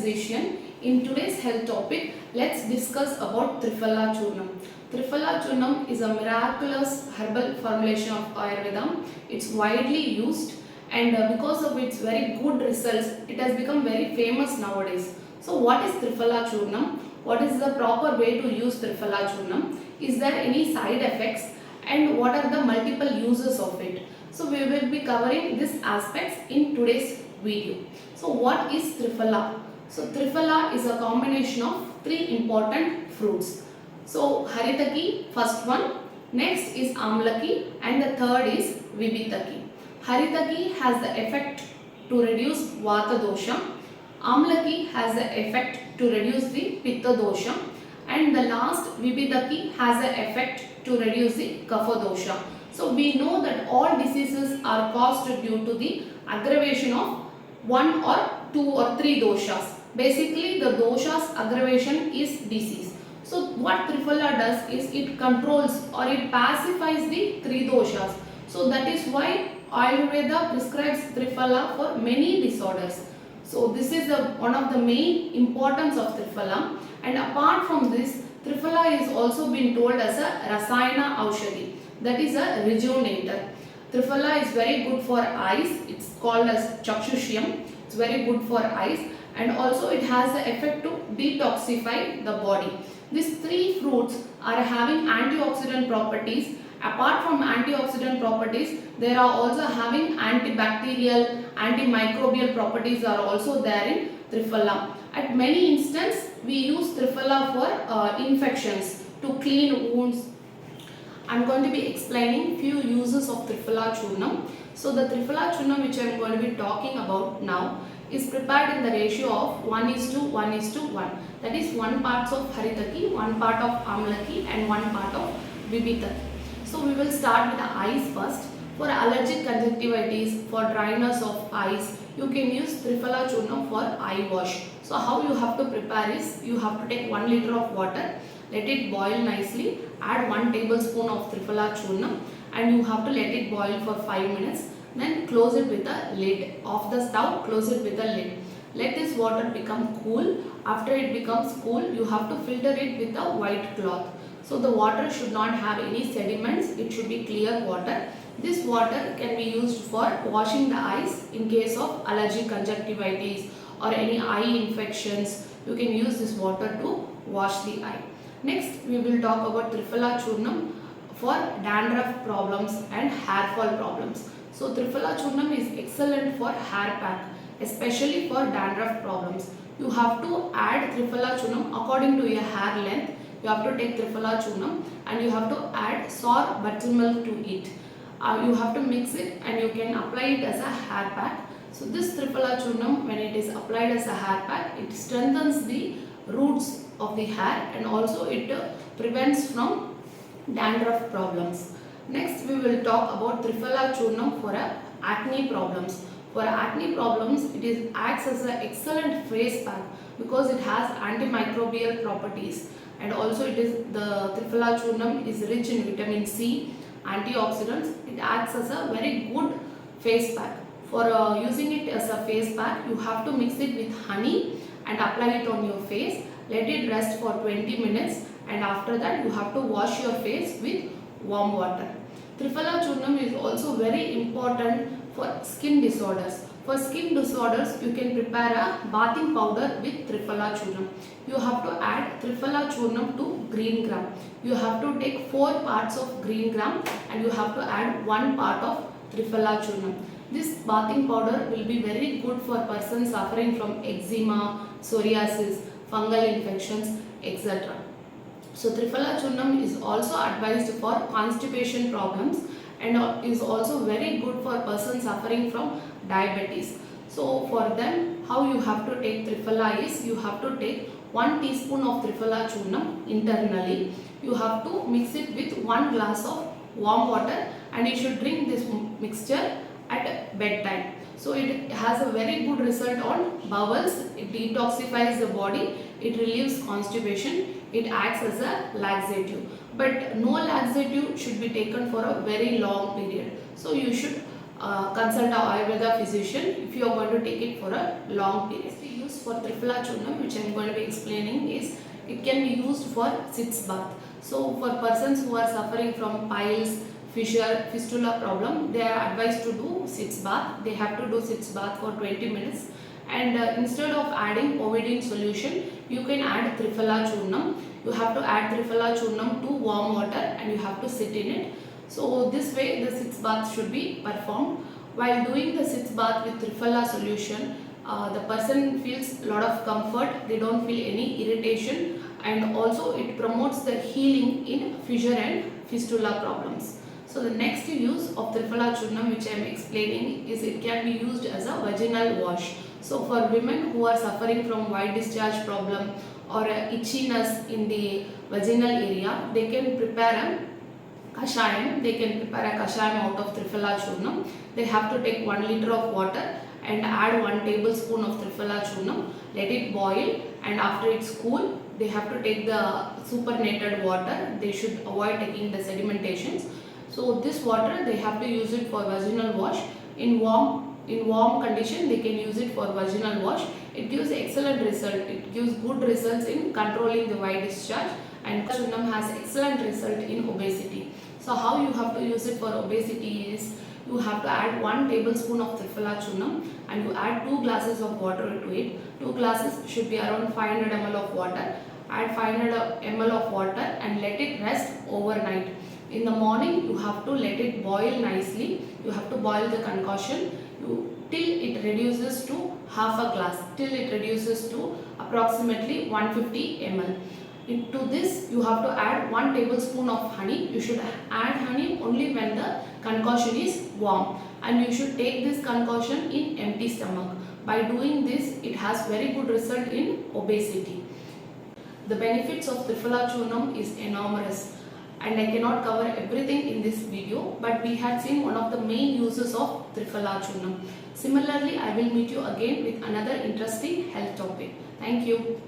physician. In today's health topic, let's discuss about Triphala choornam. Triphala choornam is a miraculous herbal formulation of Ayurveda. It's widely used and because of its very good results, it has become very famous nowadays. So what is Triphala choornam? What is the proper way to use Triphala choornam? Is there any side effects? And what are the multiple uses of it? So we will be covering these aspects in today's video. So what is Triphala? So Triphala is a combination of three important fruits. So Haritaki, first one, next is Amlaki, and the third is Vibhitaki. Haritaki has the effect to reduce Vata dosha, Amlaki has the effect to reduce the Pitta dosha, and the last Vibhitaki has the effect to reduce the Kapha dosha. So we know that all diseases are caused due to the aggravation of one or two or three doshas. Basically the doshas aggravation is disease. So what Triphala does is it controls or it pacifies the three doshas. So that is why Ayurveda prescribes Triphala for many disorders. So this is one of the main importance of Triphala, and apart from this, Triphala is also been told as a Rasayana Aushadhi, that is a rejuvenator. Triphala is very good for eyes, it's called as Chakshushiyam, it's very good for eyes, and also it has the effect to detoxify the body. These three fruits are having antioxidant properties. Apart from antioxidant properties, they are also having antibacterial, antimicrobial properties are also there in Triphala. At many instances, we use Triphala for infections, to clean wounds. I am going to be explaining few uses of Triphala choornam. So the Triphala choornam which I am going to be talking about now is prepared in the ratio of 1:1:1. That is 1 part of Haritaki, 1 part of Amlaki and 1 part of Vibhitaki. So we will start with the eyes first. For allergic conjunctivitis, for dryness of eyes, you can use Triphala choornam for eye wash. So how you have to prepare is, you have to take 1 liter of water, let it boil nicely, add 1 tablespoon of Triphala choornam and you have to let it boil for 5 minutes. Then close it with a lid. Off the stove, close it with a lid. Let this water become cool. After it becomes cool, you have to filter it with a white cloth. So the water should not have any sediments, it should be clear water. This water can be used for washing the eyes in case of allergic conjunctivitis or any eye infections. You can use this water to wash the eye. Next, we will talk about Triphala choornam for dandruff problems and hair fall problems. So Triphala choornam is excellent for hair pack, especially for dandruff problems. You have to add Triphala choornam according to your hair length. You have to take Triphala choornam and you have to add sour buttermilk to it. You have to mix it and you can apply it as a hair pack. So this Triphala choornam, when it is applied as a hair pack, it strengthens the roots of the hair and also it prevents from dandruff problems. Next we will talk about Triphala choornam for acne problems. For acne problems, it acts as an excellent face pack because it has antimicrobial properties, and also the Triphala choornam is rich in vitamin C, antioxidants. It acts as a very good face pack. For using it as a face pack, you have to mix it with honey and apply it on your face. Let it rest for 20 minutes and after that you have to wash your face with warm water. Triphala choornam is also very important for skin disorders. For skin disorders, you can prepare a bathing powder with Triphala choornam. You have to add Triphala choornam to green gram. You have to take 4 parts of green gram and you have to add 1 part of Triphala choornam. This bathing powder will be very good for persons suffering from eczema, psoriasis, fungal infections, etc. So Triphala choornam is also advised for constipation problems and is also very good for persons suffering from diabetes. So for them, how you have to take Triphala is, you have to take 1 teaspoon of Triphala choornam internally. You have to mix it with 1 glass of warm water and you should drink this mixture at bedtime. So it has a very good result on bowels, it detoxifies the body, it relieves constipation, it acts as a laxative. But no laxative should be taken for a very long period. So you should consult a Ayurveda physician if you are going to take it for a long period. We use for Triphala churnam, which I am going to be explaining, is it can be used for sitz bath. So for persons who are suffering from piles, fistula problem, they are advised to do sitz bath. They have to do sitz bath for 20 minutes. And instead of adding Ovidine solution, you can add Triphala churnam. You have to add Triphala churnam to warm water and you have to sit in it. So this way the sitz bath should be performed. While doing the sitz bath with Triphala solution, the person feels a lot of comfort. They don't feel any irritation, and also it promotes the healing in fissure and fistula problems. So the next use of Triphala churnam, which I am explaining, is it can be used as a vaginal wash. So for women who are suffering from white discharge problem or itchiness in the vaginal area, they can prepare a kashayam. They can prepare a kashayam out of Triphala churnam. They have to take 1 liter of water and add 1 tablespoon of Triphala churnam. Let it boil, and after it's cool, they have to take the supernated water. They should avoid taking the sedimentations. So this water they have to use it for vaginal wash. In warm condition they can use it for vaginal wash. It gives excellent result. It gives good results in controlling the white discharge, and churnam has excellent result in obesity. So how you have to use it for obesity is, you have to add 1 tablespoon of Triphala churnam and you add 2 glasses of water to it. 2 glasses should be around 500 ml of water. Add 500 ml of water and let it rest overnight. In the morning you have to let it boil nicely. You have to boil the concoction till it reduces to half a glass, till it reduces to approximately 150 ml. Into this you have to add 1 tablespoon of honey. You should add honey only when the concoction is warm, and you should take this concoction in empty stomach. By doing this, it has very good result in obesity. The benefits of Triphala churnam is enormous, and I cannot cover everything in this video, but we had seen one of the main uses of Triphala churnam. Similarly, I will meet you again with another interesting health topic. Thank you.